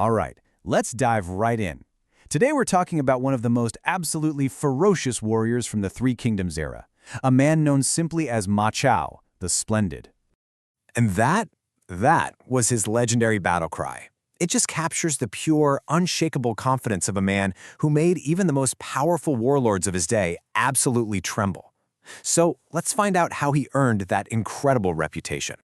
All right, let's dive right in. Today we're talking about one of the most absolutely ferocious warriors from the Three Kingdoms era, a man known simply as Ma Chao, the Splendid. And that was his legendary battle cry. It just captures the pure, unshakable confidence of a man who made even the most powerful warlords of his day absolutely tremble. So let's find out how he earned that incredible reputation.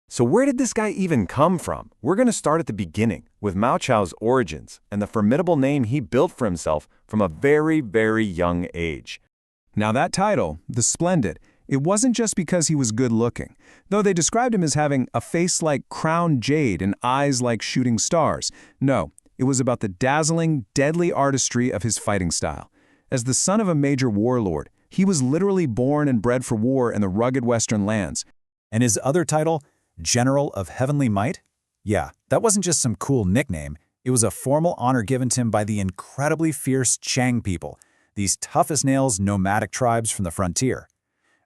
So where did this guy even come from? We're going to start at the beginning, with Ma Chao's origins and the formidable name he built for himself from a very, very young age. Now that title, the Splendid, it wasn't just because he was good-looking, though they described him as having a face like crowned jade and eyes like shooting stars. No, it was about the dazzling, deadly artistry of his fighting style. As the son of a major warlord, he was literally born and bred for war in the rugged western lands. And his other title, General of Heavenly Might? Yeah, that wasn't just some cool nickname. It was a formal honor given to him by the incredibly fierce Qiang people, these tough-as-nails nomadic tribes from the frontier.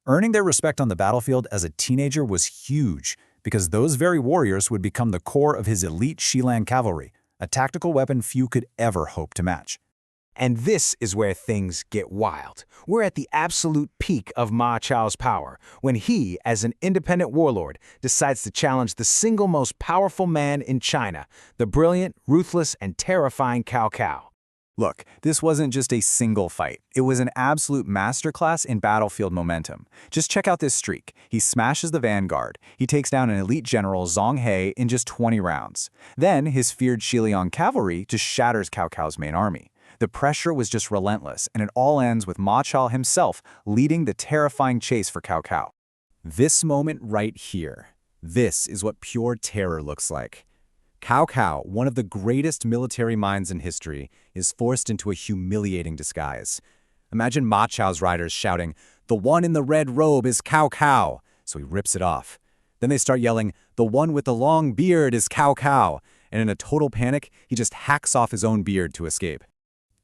Earning their respect on the battlefield as a teenager was huge, because those very warriors would become the core of his elite West Liang cavalry, a tactical weapon few could ever hope to match. And this is where things get wild. We're at the absolute peak of Ma Chao's power, when he, as an independent warlord, decides to challenge the single most powerful man in China, the brilliant, ruthless, and terrifying Cao Cao. Look, this wasn't just a single fight. It was an absolute masterclass in battlefield momentum. Just check out this streak. He smashes the vanguard. He takes down an elite general, Zhang Fei, in just 20 rounds. Then, his feared West Liang cavalry just shatters Cao Cao's main army. The pressure was just relentless, and it all ends with Ma Chao himself leading the terrifying chase for Cao Cao. This moment right here, this is what pure terror looks like. Cao Cao, one of the greatest military minds in history, is forced into a humiliating disguise. Imagine Ma Chao's riders shouting, "The one in the red robe is Cao Cao," so he rips it off. Then they start yelling, "The one with the long beard is Cao Cao," and in a total panic, he just hacks off his own beard to escape.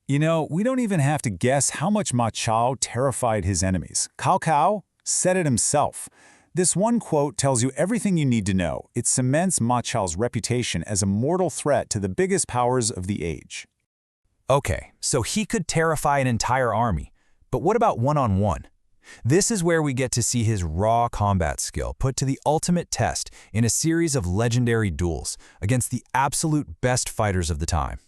You know, we don't even have to guess how much Ma Chao terrified his enemies. Cao Cao said it himself. This one quote tells you everything you need to know. It cements Ma Chao's reputation as a mortal threat to the biggest powers of the age. Okay, so he could terrify an entire army. But what about one-on-one? This is where we get to see his raw combat skill put to the ultimate test in a series of legendary duels against the absolute best fighters of the time.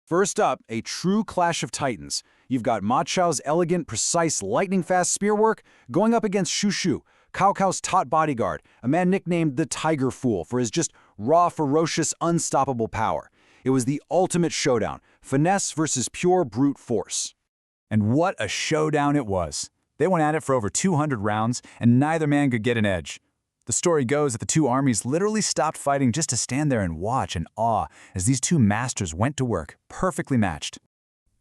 First up, a true clash of titans. You've got Ma Chao's elegant, precise, lightning-fast spear work going up against Xu Chu, Cao Cao's taut bodyguard, a man nicknamed the Tiger Fool for his just raw, ferocious, unstoppable power. It was the ultimate showdown, finesse versus pure brute force. And what a showdown it was. They went at it for over 200 rounds, and neither man could get an edge. The story goes that the two armies literally stopped fighting just to stand there and watch in awe as these two masters went to work, perfectly matched.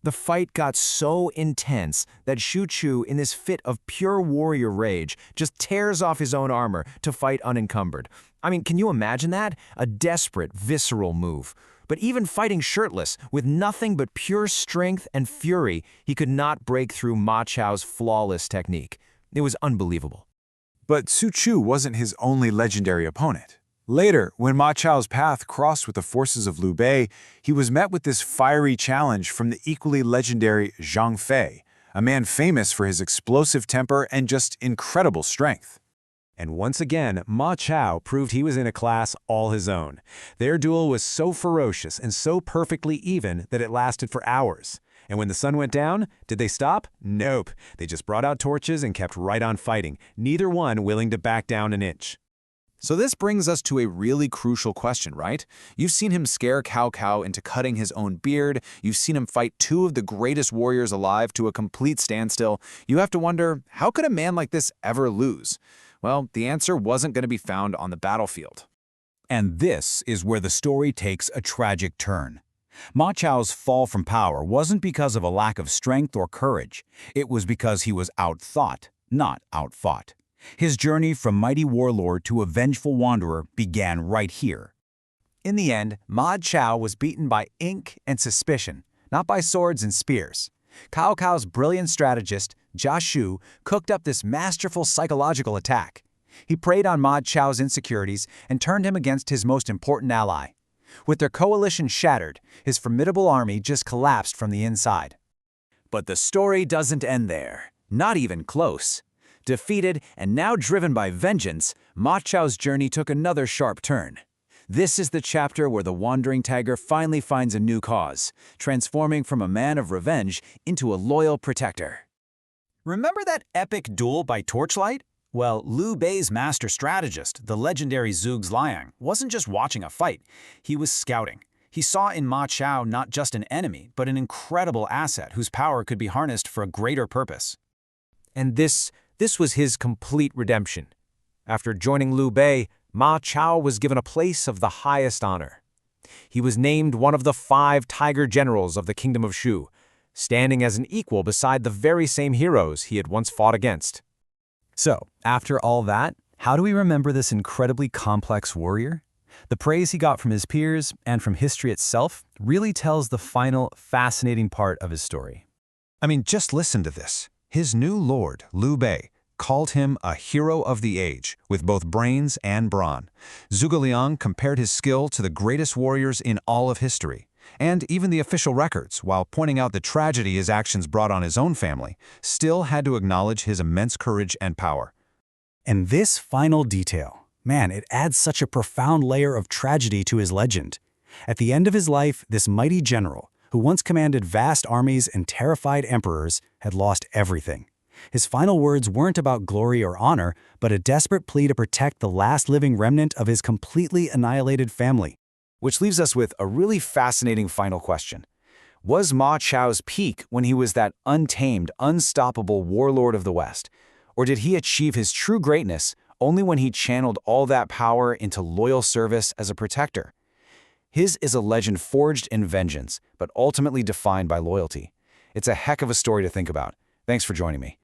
The fight got so intense that Xu Chu, in this fit of pure warrior rage, just tears off his own armor to fight unencumbered. I mean, can you imagine that? A desperate, visceral move. But even fighting shirtless, with nothing but pure strength and fury, he could not break through Ma Chao's flawless technique. It was unbelievable. But Xu Chu wasn't his only legendary opponent. Later, when Ma Chao's path crossed with the forces of Liu Bei, he was met with this fiery challenge from the equally legendary Zhang Fei, a man famous for his explosive temper and just incredible strength. And once again, Ma Chao proved he was in a class all his own. Their duel was so ferocious and so perfectly even that it lasted for hours. And when the sun went down, did they stop? Nope. They just brought out torches and kept right on fighting, neither one willing to back down an inch. So this brings us to a really crucial question, right? You've seen him scare Cao Cao into cutting his own beard. You've seen him fight two of the greatest warriors alive to a complete standstill. You have to wonder, how could a man like this ever lose? Well, the answer wasn't going to be found on the battlefield. And this is where the story takes a tragic turn. Ma Chao's fall from power wasn't because of a lack of strength or courage. It was because he was outthought, not outfought. His journey from mighty warlord to a vengeful wanderer began right here. In the end, Ma Chao was beaten by ink and suspicion, not by swords and spears. Cao Cao's brilliant strategist, Jia Shu, cooked up this masterful psychological attack. He preyed on Ma Chao's insecurities and turned him against his most important ally. With their coalition shattered, his formidable army just collapsed from the inside. But the story doesn't end there. Not even close. Defeated and now driven by vengeance, Ma Chao's journey took another sharp turn. This is the chapter where the wandering tiger finally finds a new cause, transforming from a man of revenge into a loyal protector. Remember that epic duel by torchlight? Well, Liu Bei's master strategist, the legendary West Liang, wasn't just watching a fight, he was scouting. He saw in Ma Chao not just an enemy, but an incredible asset whose power could be harnessed for a greater purpose. And this was his complete redemption. After joining Liu Bei, Ma Chao was given a place of the highest honor. He was named one of the 5 tiger generals of the Kingdom of Shu, standing as an equal beside the very same heroes he had once fought against. So, after all that, how do we remember this incredibly complex warrior? The praise he got from his peers and from history itself really tells the final, fascinating part of his story. I mean, just listen to this. His new lord, Liu Bei, called him a hero of the age, with both brains and brawn. Zhuge Liang compared his skill to the greatest warriors in all of history. And even the official records, while pointing out the tragedy his actions brought on his own family, still had to acknowledge his immense courage and power. And this final detail, man, it adds such a profound layer of tragedy to his legend. At the end of his life, this mighty general, who once commanded vast armies and terrified emperors, had lost everything. His final words weren't about glory or honor, but a desperate plea to protect the last living remnant of his completely annihilated family. Which leaves us with a really fascinating final question. Was Ma Chao's peak when he was that untamed, unstoppable warlord of the West? Or did he achieve his true greatness only when he channeled all that power into loyal service as a protector? His is a legend forged in vengeance, but ultimately defined by loyalty. It's a heck of a story to think about. Thanks for joining me.